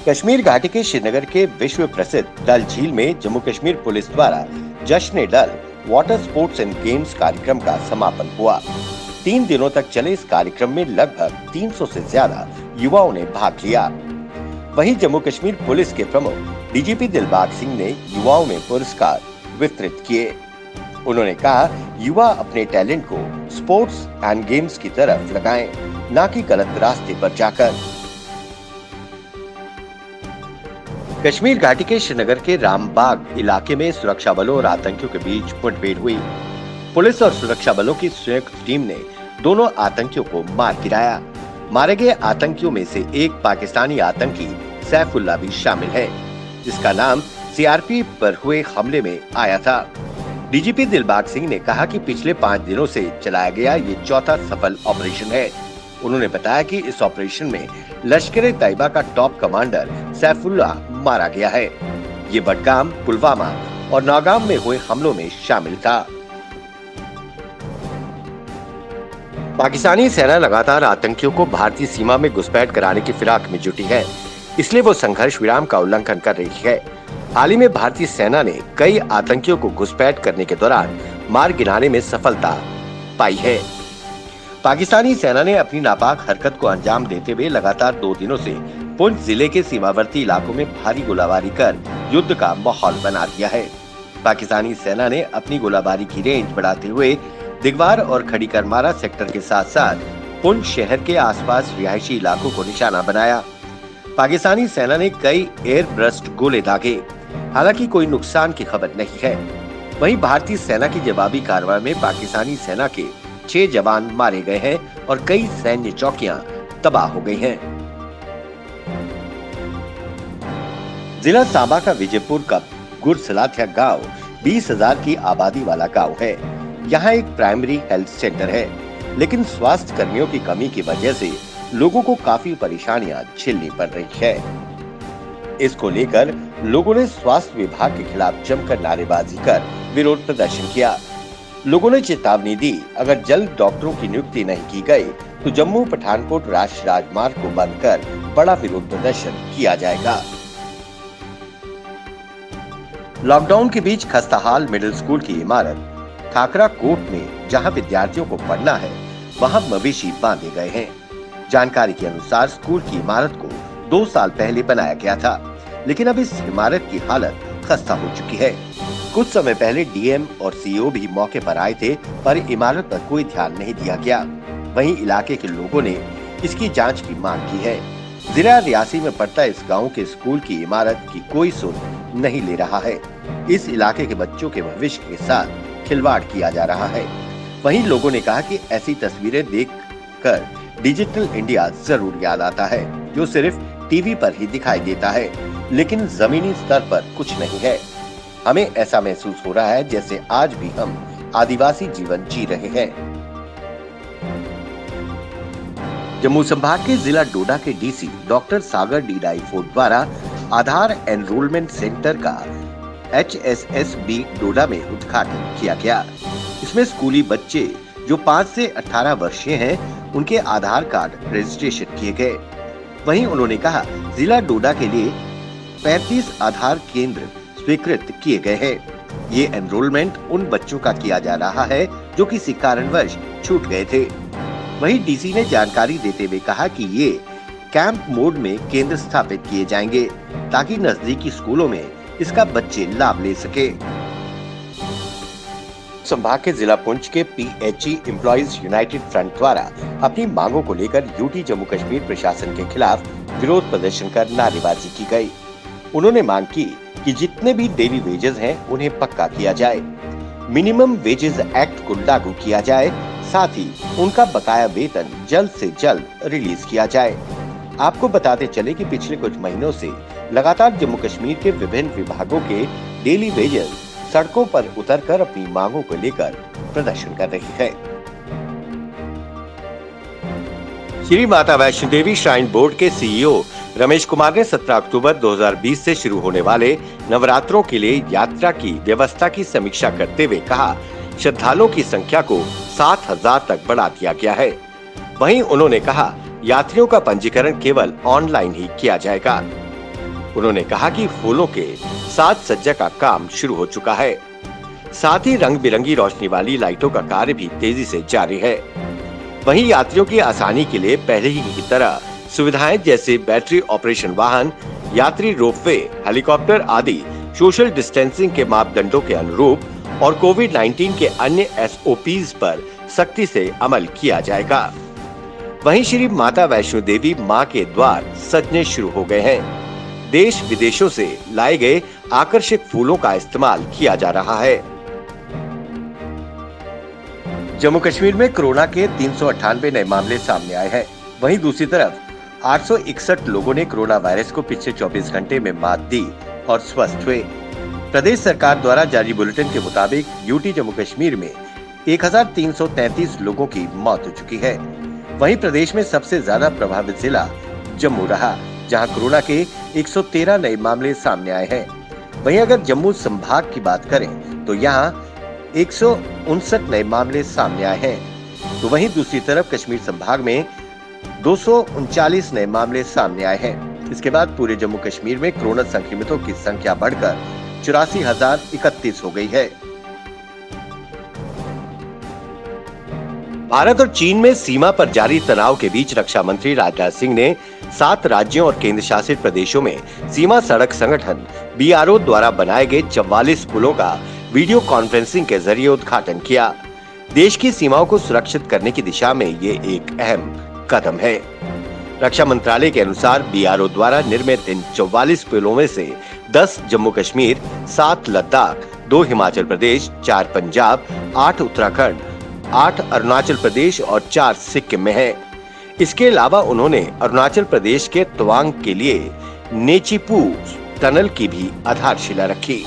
कश्मीर घाटी के श्रीनगर के विश्व प्रसिद्ध डल झील में जम्मू कश्मीर पुलिस द्वारा जश्न डल वाटर स्पोर्ट्स एंड गेम्स कार्यक्रम का समापन हुआ। 3 दिनों तक चले इस कार्यक्रम में लगभग 300 से ज्यादा युवाओं ने भाग लिया। वहीं जम्मू कश्मीर पुलिस के प्रमुख डीजीपी दिलबाग सिंह ने युवाओं में पुरस्कार वितरित किए। उन्होंने कहा, युवा अपने टैलेंट को स्पोर्ट्स एंड गेम्स की तरफ लगाएं, न कि गलत रास्ते पर जाकर। कश्मीर घाटी के श्रीनगर के रामबाग इलाके में सुरक्षा बलों और आतंकियों के बीच मुठभेड़ हुई। पुलिस और सुरक्षा बलों की संयुक्त टीम ने दोनों आतंकियों को मार गिराया। मारे गए आतंकियों में से एक पाकिस्तानी आतंकी सैफुल्लाह भी शामिल है, जिसका नाम सीआरपीएफ पर हुए हमले में आया था। डीजीपी दिलबाग सिंह ने कहा कि पिछले 5 दिनों से चलाया गया ये चौथा सफल ऑपरेशन है। उन्होंने बताया कि इस ऑपरेशन में लश्कर-ए-तैयबा का टॉप कमांडर सैफुल्लाह मारा गया है। ये बडगाम, पुलवामा और नौगाम में हुए हमलों में शामिल था। पाकिस्तानी सेना लगातार आतंकियों को भारतीय सीमा में घुसपैठ कराने की फिराक में जुटी है, इसलिए वो संघर्ष विराम का उल्लंघन कर रही है। हाल ही में भारतीय सेना ने कई आतंकियों को घुसपैठ करने के दौरान मार गिराने में सफलता पाई है। पाकिस्तानी सेना ने अपनी नापाक हरकत को अंजाम देते हुए लगातार 2 दिनों से पुंछ जिले के सीमावर्ती इलाकों में भारी गोलाबारी कर युद्ध का माहौल बना दिया है। पाकिस्तानी सेना ने अपनी गोलाबारी की रेंज बढ़ाते हुए दिगवार और खड़ी करमारा सेक्टर के साथ साथ पुंछ शहर के आसपास रिहायशी इलाकों को निशाना बनाया। पाकिस्तानी सेना ने कई एयर ब्रस्ट गोले दागे, हालांकि कोई नुकसान की खबर नहीं है। वहीं भारतीय सेना की जवाबी कार्रवाई में पाकिस्तानी सेना के 6 जवान मारे गए हैं और कई सैन्य चौकियां तबाह हो गई हैं। जिला सांबा का विजयपुर का गुरसलाथिया गांव 20,000 की आबादी वाला गांव है। यहाँ एक प्राइमरी हेल्थ सेंटर है, लेकिन स्वास्थ्य कर्मियों की कमी की वजह से लोगों को काफी परेशानियां झेलनी पड़ रही है। इसको लेकर लोगों ने स्वास्थ्य विभाग के खिलाफ जमकर नारेबाजी कर विरोध प्रदर्शन किया। लोगों ने चेतावनी दी, अगर जल्द डॉक्टरों की नियुक्ति नहीं की गई तो जम्मू पठानकोट राष्ट्रीय राजमार्ग को बंद कर बड़ा विरोध प्रदर्शन किया जाएगा। लॉकडाउन के बीच खस्ताहाल मिडिल स्कूल की इमारत खाकरा कोट में जहां विद्यार्थियों को पढ़ना है, वहां मवेशी बांधे गए हैं। जानकारी के अनुसार स्कूल की इमारत को 2 साल पहले बनाया गया था, लेकिन अब इस इमारत की हालत खस्ता हो चुकी है। कुछ समय पहले डीएम और सीईओ भी मौके पर आए थे, पर इमारत पर कोई ध्यान नहीं दिया गया। वहीं इलाके के लोगों ने इसकी जांच की मांग की है। जिला रियासी में पड़ता इस गांव के स्कूल की इमारत की कोई सुन नहीं ले रहा है। इस इलाके के बच्चों के भविष्य के साथ खिलवाड़ किया जा रहा है। वहीं लोगों ने कहा कि ऐसी तस्वीरें देखकर डिजिटल इंडिया जरूर याद आता है, जो सिर्फ टीवी पर ही दिखाई देता है, लेकिन जमीनी स्तर पर कुछ नहीं है। हमें ऐसा महसूस हो रहा है जैसे आज भी हम आदिवासी जीवन जी रहे हैं। जम्मू संभाग के जिला डोडा के डीसी डॉक्टर सागर डी डाइफोर्ड द्वारा आधार एनरोलमेंट सेंटर का HSSB डोडा में उद्घाटन किया गया। इसमें स्कूली बच्चे जो 5 से 18 वर्षीय हैं, उनके आधार कार्ड रजिस्ट्रेशन किए गए। वहीं उन्होंने कहा, जिला डोडा के लिए 35 आधार केंद्र स्वीकृत किए गए हैं। ये एनरोलमेंट उन बच्चों का किया जा रहा है जो किसी कारणवश छूट गए थे। वहीं डीसी ने जानकारी देते हुए कहा कि ये कैंप मोड में केंद्र स्थापित किए जाएंगे, ताकि नजदीकी स्कूलों में इसका बच्चे लाभ ले सके। संभाग के जिला पुंछ के PHE एम्प्लॉइज यूनाइटेड फ्रंट द्वारा अपनी मांगों को लेकर यूटी जम्मू कश्मीर प्रशासन के खिलाफ विरोध प्रदर्शन कर नारेबाजी की गई। उन्होंने मांग की कि जितने भी डेली वेजेस हैं, उन्हें पक्का किया जाए। मिनिमम वेजेस एक्ट को लागू किया जाए, साथ ही उनका बकाया वेतन जल्द से जल्द रिलीज किया जाए। आपको बताते चले कि पिछले कुछ महीनों से लगातार जम्मू कश्मीर के विभिन्न विभागों के डेली वेजेस सड़कों पर उतरकर अपनी मांगों को लेकर प्रदर्शन कर रही है। श्री माता वैष्णो देवी श्राइन बोर्ड के सीईओ रमेश कुमार ने 17 अक्टूबर 2020 से शुरू होने वाले नवरात्रों के लिए यात्रा की व्यवस्था की समीक्षा करते हुए कहा, श्रद्धालुओं की संख्या को 7,000 तक बढ़ा दिया गया है। वहीं उन्होंने कहा, यात्रियों का पंजीकरण केवल ऑनलाइन ही किया जाएगा। उन्होंने कहा कि फूलों के साज सज्जा का काम शुरू हो चुका है। साथ ही रंग बिरंगी रोशनी वाली लाइटों का कार्य भी तेजी से जारी है। वहीं यात्रियों की आसानी के लिए पहले ही की तरह सुविधाएं जैसे बैटरी ऑपरेशन वाहन, यात्री रोपवे, हेलीकॉप्टर आदि सोशल डिस्टेंसिंग के मापदंडों के अनुरूप और कोविड-19 के अन्य SOPs पर सख्ती से अमल किया जाएगा। वहीं श्री माता वैष्णो देवी मां के द्वार सजने शुरू हो गए हैं। देश विदेशों से लाए गए आकर्षक फूलों का इस्तेमाल किया जा रहा है। जम्मू कश्मीर में कोरोना के 398 नए मामले सामने आए हैं। वहीं दूसरी तरफ 861 लोगों ने कोरोना वायरस को पिछले 24 घंटे में मात दी और स्वस्थ हुए। प्रदेश सरकार द्वारा जारी बुलेटिन के मुताबिक यूटी जम्मू कश्मीर में 1333 लोगों की मौत हो चुकी है। वहीं प्रदेश में सबसे ज्यादा प्रभावित जिला जम्मू रहा, जहां कोरोना के 113 नए मामले सामने आए हैं। वहीं अगर जम्मू संभाग की बात करें तो यहां 159 नए मामले सामने आए हैं। तो वहीं दूसरी तरफ कश्मीर संभाग में 239 नए मामले सामने आए हैं। इसके बाद पूरे जम्मू कश्मीर में कोरोना संक्रमितों की संख्या बढ़कर 84,031 हो गई है। भारत और चीन में सीमा पर जारी तनाव के बीच रक्षा मंत्री राजनाथ सिंह ने 7 राज्यों और केंद्र शासित प्रदेशों में सीमा सड़क संगठन BRO द्वारा बनाए गए 44 पुलों का वीडियो कॉन्फ्रेंसिंग के जरिए उद्घाटन किया। देश की सीमाओं को सुरक्षित करने की दिशा में ये एक अहम कदम है। रक्षा मंत्रालय के अनुसार BRO द्वारा निर्मित इन 44 पुलों में से 10 जम्मू कश्मीर, 7 लद्दाख, 2 हिमाचल प्रदेश, 4 पंजाब, 8 उत्तराखंड, 8 अरुणाचल प्रदेश और 4 सिक्किम में है। इसके अलावा उन्होंने अरुणाचल प्रदेश के तवांग के लिए नेचीपू टनल की भी आधारशिला रखी।